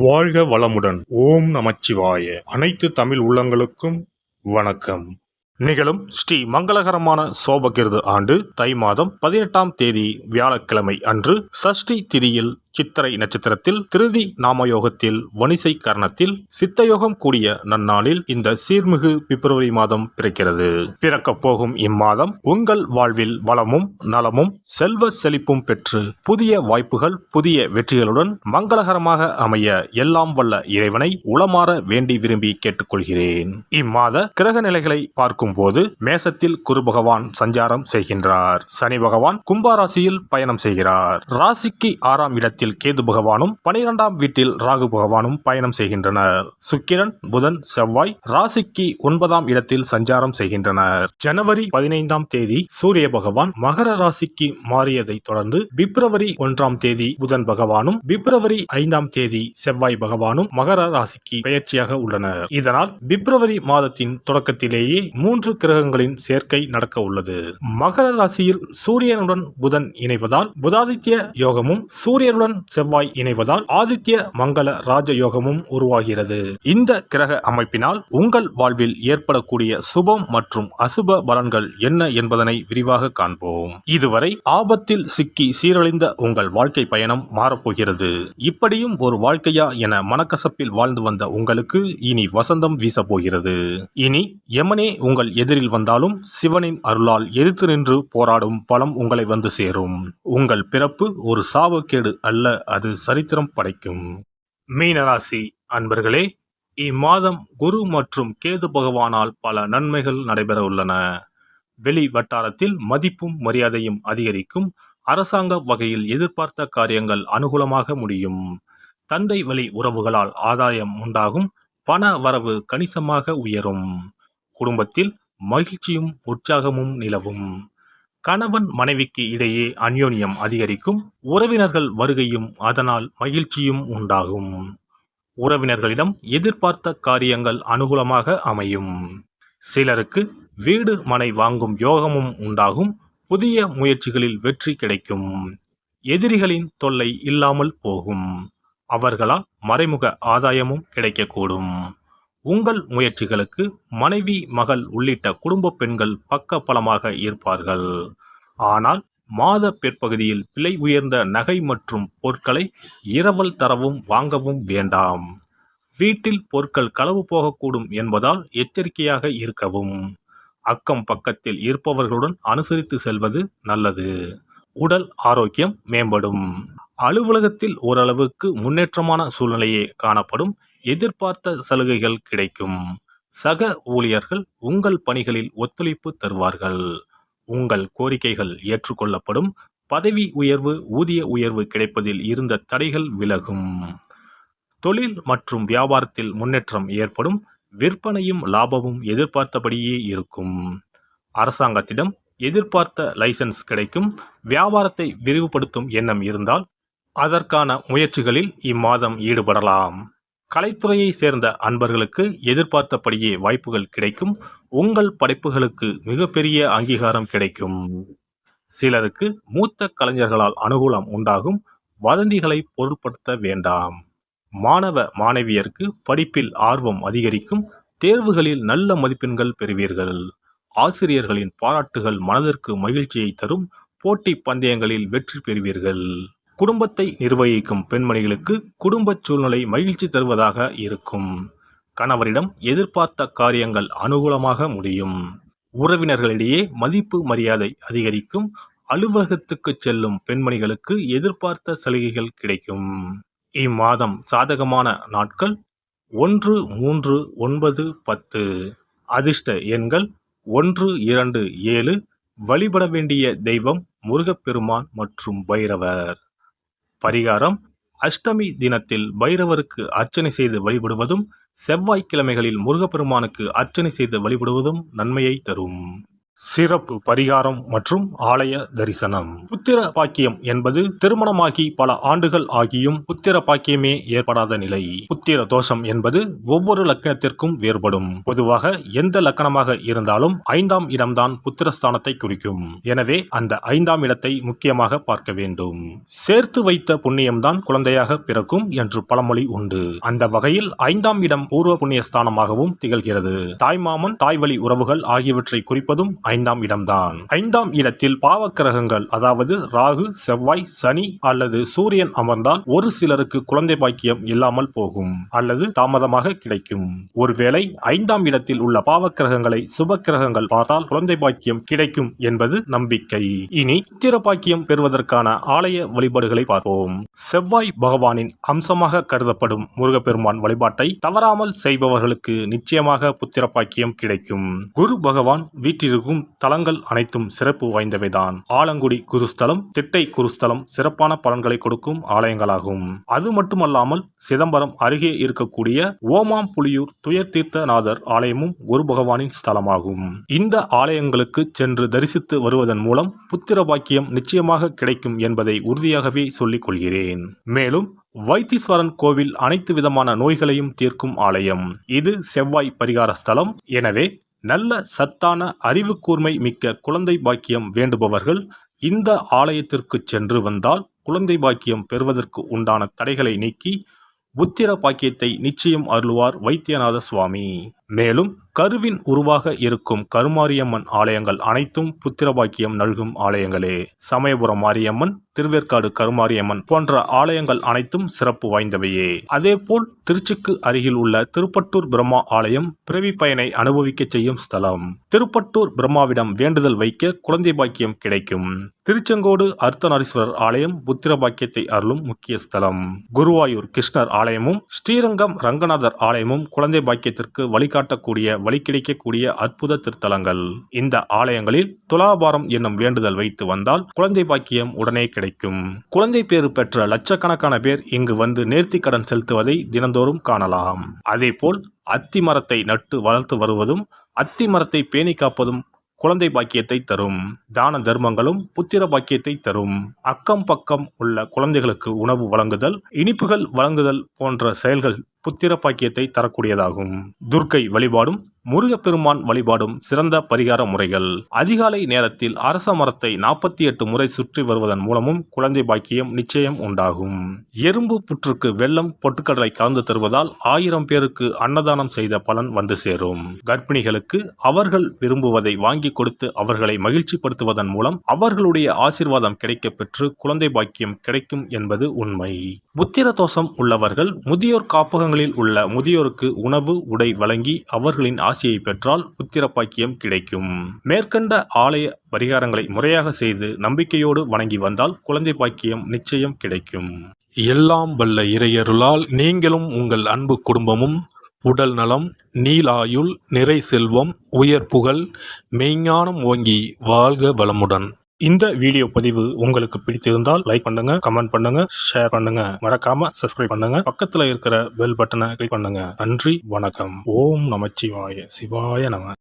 வாழ்க வளமுடன். ஓம் நமச்சிவாய. அனைத்து தமிழ் உள்ளங்களுக்கும் வணக்கம். நிகழும் ஸ்ரீ மங்களகரமான சோபகிருது ஆண்டு தை மாதம் 18ஆம் தேதி வியாழக்கிழமை அன்று சஷ்டி திதியில் சித்திரை நட்சத்திரத்தில் திருதி நாமயோகத்தில் வணிசை கரணத்தில் சித்தயோகம் கூடிய நன்னாளில் இந்த சீர்மிகு பிப்ரவரி மாதம் பிறக்கிறது. பிறக்கப் போகும் இம்மாதம் உங்கள் வாழ்வில் வளமும் நலமும் செல்வ செழிப்பும் பெற்று புதிய வாய்ப்புகள் புதிய வெற்றிகளுடன் மங்களகரமாக அமைய எல்லாம் வல்ல இறைவனை உளமாற வேண்டி விரும்பி கேட்டுக்கொள்கிறேன். இம்மாத கிரக நிலைகளை பார்க்கும் போது மேசத்தில் குரு பகவான் சஞ்சாரம் செய்கின்றார். சனி பகவான் கும்பாராசியில் பயணம் செய்கிறார். ராசிக்கு 6ஆம் இடத்தில் கேது பகவானும் 12ஆம் வீட்டில் ராகு பகவானும் பயணம் செய்கின்றனர். சுக்கிரன் புதன் செவ்வாய் ராசிக்கு 9ஆம் இடத்தில் சஞ்சாரம் செய்கின்றனர். ஜனவரி 15ஆம் தேதி சூரிய பகவான் மகர ராசிக்கு மாறியதை தொடர்ந்து பிப்ரவரி 1ஆம் தேதி புதன் பகவானும் பிப்ரவரி 5ஆம் தேதி செவ்வாய் பகவானும் மகர ராசிக்கு பெயர்ச்சியாக உள்ளனர். இதனால் பிப்ரவரி மாதத்தின் தொடக்கத்திலேயே 3 கிரகங்களின் சேர்க்கை நடக்க உள்ளது. மகர ராசியில் சூரியனுடன் புதன் இணைவதால் புதாதித்ய யோகமும் சூரியனுடன் செவ்வாய் இணைவதால் ஆதித்ய மங்கள ராஜயோகமும் உருவாகிறது. இந்த கிரக அமைப்பினால் உங்கள் வாழ்வில் ஏற்படக்கூடிய சுபம் மற்றும் அசுப பலன்கள் என்ன என்பதனை விரிவாக காண்போம். இதுவரை ஆபத்தில் சிக்கி சீரழிந்த உங்கள் வாழ்க்கை பயணம் மாறப்போகிறது. இப்படியும் ஒரு வாழ்க்கையா என மனக்கசப்பில் வாழ்ந்து வந்த உங்களுக்கு இனி வசந்தம் வீசப்போகிறது. இனி யமனே உங்கள் எதிரில் வந்தாலும் சிவனின் அருளால் எதிர்த்து நின்று போராடும் பலம் உங்களை வந்து சேரும். உங்கள் பிறப்பு ஒரு சாபக்கேடு அல்ல, அது சரித்திரம் படைக்கும். மீனராசி அன்பர்களே, இம்மாதம் குரு மற்றும் கேது பகவானால் பல நன்மைகள் நடைபெற உள்ளன. வெளி வட்டாரத்தில் மதிப்பும் மரியாதையும் அதிகரிக்கும். அரசாங்க வகையில் எதிர்பார்த்த காரியங்கள் அனுகூலமாக முடியும். தந்தை வழி உறவுகளால் ஆதாயம் உண்டாகும். பண வரவு கணிசமாக உயரும். குடும்பத்தில் மகிழ்ச்சியும் உற்சாகமும் நிலவும். கணவன் மனைவிக்கு இடையே அந்யோன்யம் அதிகரிக்கும். உறவினர்கள் வருகையும் அதனால் மகிழ்ச்சியும் உண்டாகும். உறவினர்களிடம் எதிர்பார்த்த காரியங்கள் அனுகூலமாக அமையும். சிலருக்கு வீடு மனை வாங்கும் யோகமும் உண்டாகும். புதிய முயற்சிகளில் வெற்றி கிடைக்கும். எதிரிகளின் தொல்லை இல்லாமல் போகும். அவர்களால் மறைமுக ஆதாயமும் கிடைக்கக்கூடும். உங்கள் முயற்சிகளுக்கு மனைவி மகள் உள்ளிட்ட குடும்ப பெண்கள் பக்க பலமாக இருப்பார்கள். ஆனால் மாத பிற்பகுதியில் விலை உயர்ந்த நகை மற்றும் பொருட்களை இரவல் தரவும் வாங்கவும் வேண்டாம். வீட்டில் பொருட்கள் களவு போகக்கூடும் என்பதால் எச்சரிக்கையாக இருக்கவும். அக்கம் பக்கத்தில் இருப்பவர்களுடன் அனுசரித்து செல்வது நல்லது. உடல் ஆரோக்கியம் மேம்படும். அலுவலகத்தில் ஓரளவுக்கு முன்னேற்றமான சூழ்நிலையே காணப்படும். எதிர்பார்த்த சலுகைகள் கிடைக்கும். சக ஊழியர்கள் உங்கள் பணிகளில் ஒத்துழைப்பு தருவார்கள். உங்கள் கோரிக்கைகள் ஏற்றுக்கொள்ளப்படும். பதவி உயர்வு ஊதிய உயர்வு கிடைப்பதில் இருந்த தடைகள் விலகும். தொழில் மற்றும் வியாபாரத்தில் முன்னேற்றம் ஏற்படும். விற்பனையும் லாபமும் எதிர்பார்த்தபடியே இருக்கும். அரசாங்கத்திடம் எதிர்பார்த்த லைசன்ஸ் கிடைக்கும். வியாபாரத்தை விரிவுபடுத்தும் எண்ணம் இருந்தால் அதற்கான முயற்சிகளில் இம்மாதம் ஈடுபடலாம். கலைத்துறையை சேர்ந்த அன்பர்களுக்கு எதிர்பார்த்தபடியே வாய்ப்புகள் கிடைக்கும். உங்கள் படைப்புகளுக்கு மிகப்பெரிய அங்கீகாரம் கிடைக்கும். சிலருக்கு மூத்த கலைஞர்களால் அனுகூலம் உண்டாகும். வதந்திகளை பொருட்படுத்த வேண்டாம். மாணவ மாணவியருக்கு படிப்பில் ஆர்வம் அதிகரிக்கும். தேர்வுகளில் நல்ல மதிப்பெண்கள் பெறுவீர்கள். ஆசிரியர்களின் பாராட்டுகள் மனதிற்கு மகிழ்ச்சியை தரும். போட்டி பந்தயங்களில் வெற்றி பெறுவீர்கள். குடும்பத்தை நிர்வகிக்கும் பெண்மணிகளுக்கு குடும்ப சூழ்நிலை மகிழ்ச்சி தருவதாக இருக்கும். கணவரிடம் எதிர்பார்த்த காரியங்கள் அனுகூலமாக முடியும். உறவினர்களிடையே மதிப்பு மரியாதை அதிகரிக்கும். அலுவலகத்துக்கு செல்லும் பெண்மணிகளுக்கு எதிர்பார்த்த சலுகைகள் கிடைக்கும். இம்மாதம் சாதகமான நாட்கள் 1, 3, 9, 10. அதிர்ஷ்ட எண்கள் 1, 2, 7. வழிபட வேண்டிய தெய்வம் முருகப்பெருமான் மற்றும் பைரவர். பரிகாரம்: அஷ்டமி தினத்தில் பைரவருக்கு அர்ச்சனை செய்து வழிபடுவதும் செவ்வாய்க்கிழமைகளில் முருகப்பெருமானுக்கு அர்ச்சனை செய்து வழிபடுவதும் நன்மையை தரும். சிறப்பு பரிகாரம் மற்றும் ஆலய தரிசனம். புத்திர பாக்கியம் என்பது திருமணமாகி பல ஆண்டுகள் ஆகியும் புத்திர பாக்கியமே ஏற்படாத நிலை. புத்திர புத்திர தோஷம் என்பது ஒவ்வொரு லக்னத்திற்கும் வேறுபடும். பொதுவாக எந்த லக்கணமாக இருந்தாலும் 5ஆம் இடம்தான் புத்திரஸ்தானத்தை குறிக்கும். எனவே அந்த 5ஆம் இடத்தை முக்கியமாக பார்க்க வேண்டும். சேர்த்து வைத்த புண்ணியம்தான் குழந்தையாக பிறக்கும் என்று பழமொழி உண்டு. அந்த வகையில் 5ஆம் இடம் பூர்வ புண்ணிய ஸ்தானமாகவும் திகழ்கிறது. தாய்மாமன், தாய்வழி உறவுகள் ஆகியவற்றை குறிப்பதும் 5ஆம் இடம்தான். 5ஆம் இடத்தில் பாவக்கிரகங்கள், அதாவது ராகு, செவ்வாய், சனி அல்லது சூரியன் அமர்ந்தால் ஒரு சிலருக்கு குழந்தை பாக்கியம் இல்லாமல் போகும் அல்லது தாமதமாக கிடைக்கும். ஒருவேளை 5ஆம் இடத்தில் உள்ள பாவக்கிரகங்களை சுப கிரகங்கள் பார்த்தால் குழந்தை பாக்கியம் கிடைக்கும் என்பது நம்பிக்கை. இனி புத்திர பாக்கியம் பெறுவதற்கான ஆலய வழிபாடுகளை பார்ப்போம். செவ்வாய் பகவானின் அம்சமாக கருதப்படும் முருகப்பெருமான் வழிபாட்டை தவறாமல் செய்பவர்களுக்கு நிச்சயமாக புத்திர பாக்கியம் கிடைக்கும். குரு பகவான் வீற்றிருக்கும் தலங்கள் அனைத்தும் சிறப்பு வாய்ந்தவைதான். ஆலங்குடி குருஸ்தலம், திட்டை குருஸ்தலம் சிறப்பான பலன்களை கொடுக்கும் ஆலயங்களாகும். அது மட்டுமல்லாமல் சிதம்பரம் அருகே இருக்கக்கூடிய ஓமாம்புலியூர் துயர்தீர்த்தநாதர் ஆலயமும் குரு பகவானின் ஸ்தலமாகும். இந்த ஆலயங்களுக்கு சென்று தரிசித்து வருவதன் மூலம் புத்திர பாக்கியம் நிச்சயமாக கிடைக்கும் என்பதை உறுதியாகவே சொல்லிக் கொள்கிறேன். மேலும் வைத்தீஸ்வரன் கோவில் அனைத்து விதமான நோய்களையும் தீர்க்கும் ஆலயம். இது செவ்வாய் பரிகார ஸ்தலம். எனவே நல்ல சத்தான அறிவு கூர்மை மிக்க குழந்தை பாக்கியம் வேண்டுபவர்கள் இந்த ஆலயத்திற்கு சென்று வந்தால் குழந்தை பாக்கியம் பெறுவதற்கு உண்டான தடைகளை நீக்கி புத்திர பாக்கியத்தை நிச்சயம் அருள்வார் வைத்தியநாத சுவாமி. மேலும் கருவின் உருவாக இருக்கும் கருமாரியம்மன் ஆலயங்கள் அனைத்தும் புத்திர பாக்கியம் நல்கும் ஆலயங்களே. சமயபுரம் மாரியம்மன், திருவேற்காடு கருமாரியம்மன் போன்ற ஆலயங்கள் அனைத்தும் சிறப்பு வாய்ந்தவையே. அதேபோல் திருச்சிக்கு அருகில் உள்ள திருப்பட்டூர் பிரம்மா ஆலயம் பிறவி பயனை அனுபவிக்க செய்யும் ஸ்தலம். திருப்பட்டூர் பிரம்மாவிடம் வேண்டுதல் வைக்க குழந்தை பாக்கியம் கிடைக்கும். திருச்செங்கோடு அர்த்தநாரீஸ்வரர் ஆலயம் புத்திர பாக்கியத்தை அருளும் முக்கிய ஸ்தலம். குருவாயூர் கிருஷ்ணர் ஆலயமும் ஸ்ரீரங்கம் ரங்கநாதர் ஆலயமும் குழந்தை பாக்கியத்திற்கு வழிகாட்டக்கூடிய வழி கிடைக்கக்கூடிய அற்புத திருத்தலங்கள். இந்த ஆலயங்களில் துலாபாரம் என்னும் வேண்டுதல் வைத்து வந்தால் குழந்தை பாக்கியம் உடனே கிடைக்கும். குழந்தை பேறு பெற்ற லட்சக்கணக்கான பேர் இங்கு வந்து நேர்த்தி கடன் செலுத்துவதை தினந்தோறும் காணலாம். அதேபோல் அத்தி மரத்தை நட்டு வளர்த்து வருவதும் அத்தி மரத்தை பேணி காப்பதும் குழந்தை பாக்கியத்தை தரும். தான தர்மங்களும் புத்திர பாக்கியத்தை தரும். அக்கம் பக்கம் உள்ள குழந்தைகளுக்கு உணவு வழங்குதல், இனிப்புகள் வழங்குதல் போன்ற செயல்கள் புத்திர பாக்கியத்தை தரக்கூடியதாகும். துர்க்கை வழிபாடும் முருகப்பெருமான் வழிபாடும் சிறந்த பரிகார முறைகள். அதிகாலை நேரத்தில் அரச மரத்தை 48 முறை சுற்றி வருவதன் மூலமும் குழந்தை பாக்கியம் நிச்சயம் உண்டாகும். எறும்பு புற்றுக்கு வெல்லம், பொட்டுக்கடலை கலந்து தருவதால் 1000 பேருக்கு அன்னதானம் செய்த பலன் வந்து சேரும். கர்ப்பிணிகளுக்கு அவர்கள் விரும்புவதை வாங்கி கொடுத்து அவர்களை மகிழ்ச்சிப்படுத்துவதன் மூலம் அவர்களுடைய ஆசீர்வாதம் கிடைக்க பெற்று குழந்தை பாக்கியம் கிடைக்கும் என்பது உண்மை. புத்திர தோஷம் உள்ளவர்கள் முதியோர் காப்பகங்களில் உள்ள முதியோருக்கு உணவு, உடை வழங்கி அவர்களின் ஆசியை பெற்றால் புத்திர பாக்கியம் கிடைக்கும். மேற்கண்ட ஆலய பரிகாரங்களை முறையாக செய்து நம்பிக்கையோடு வணங்கி வந்தால் குழந்தை பாக்கியம் நிச்சயம் கிடைக்கும். எல்லாம் வல்ல இறையருளால் நீங்களும் உங்கள் அன்பு குடும்பமும் உடல் நலம், நீலாயுள், நிறை செல்வம், உயர் புகழ், மெய்ஞானம் ஓங்கி வாழ்க வளமுடன். இந்த வீடியோ பதிவு உங்களுக்கு பிடித்திருந்தால் லைக் பண்ணுங்க, கமெண்ட் பண்ணுங்க, ஷேர் பண்ணுங்க, மறக்காம சப்ஸ்கிரைப் பண்ணுங்க, பக்கத்துல இருக்கிற பெல் பட்டனை கிளிக் பண்ணுங்க. நன்றி, வணக்கம். ஓம் நமச்சிவாய. சிவாய நம.